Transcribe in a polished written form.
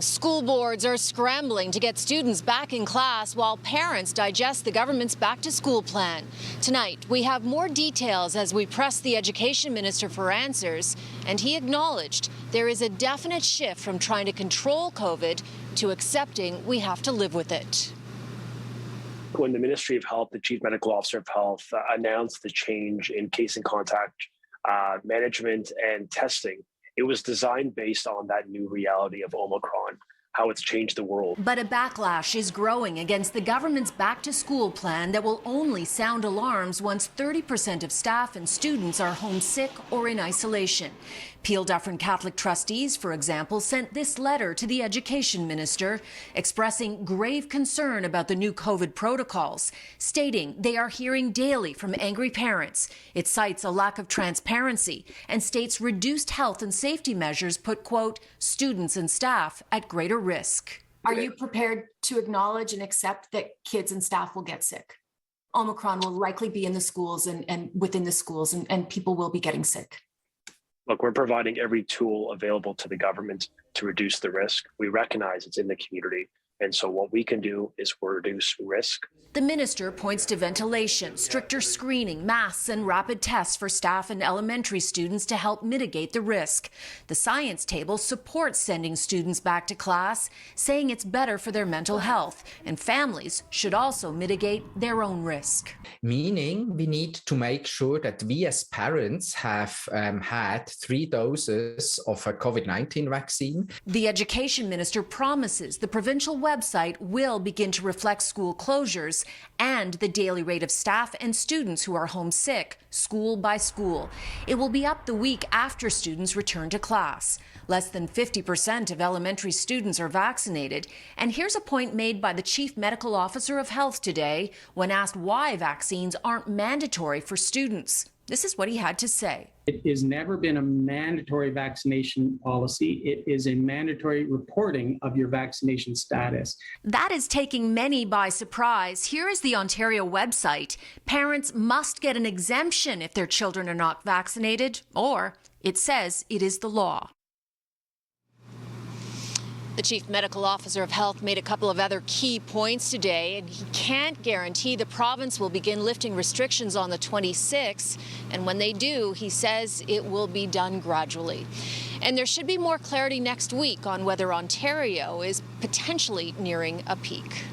School boards are scrambling to get students back in class while parents digest the government's back-to-school plan. Tonight, we have more details as we press the education minister for answers, and he acknowledged there is a definite shift from trying to control COVID to accepting we have to live with it. When the Ministry of Health, the Chief Medical Officer of Health, announced the change in case and contact management and testing, it was designed based on that new reality of Omicron, how it's changed the world. But a backlash is growing against the government's back-to-school plan that will only sound alarms once 30% of staff and students are homesick or in isolation. Peel Dufferin Catholic trustees, for example, sent this letter to the education minister expressing grave concern about the new COVID protocols, stating they are hearing daily from angry parents. It cites a lack of transparency and states reduced health and safety measures put, quote, students and staff at greater risk. Are you prepared to acknowledge and accept that kids and staff will get sick? Omicron will likely be in the schools and within the schools, and people will be getting sick. Look, we're providing every tool available to the government to reduce the risk. We recognize it's in the community. And so what we can do is reduce risk. The minister points to ventilation, stricter screening, masks, and rapid tests for staff and elementary students to help mitigate the risk. The science table supports sending students back to class, saying it's better for their mental health, and families should also mitigate their own risk. Meaning we need to make sure that we as parents have had 3 doses of a COVID-19 vaccine. The education minister promises the provincial website will begin to reflect school closures and the daily rate of staff and students who are homesick, school by school. It will be up the week after students return to class. Less than 50% of elementary students are vaccinated. And here's a point made by the Chief Medical Officer of Health today when asked why vaccines aren't mandatory for students. This is what he had to say. It has never been a mandatory vaccination policy. It is a mandatory reporting of your vaccination status. That is taking many by surprise. Here is the Ontario website. Parents must get an exemption if their children are not vaccinated, or it says it is the law. The Chief Medical Officer of Health made a couple of other key points today, and he can't guarantee the province will begin lifting restrictions on the 26th. And when they do, he says it will be done gradually. And there should be more clarity next week on whether Ontario is potentially nearing a peak.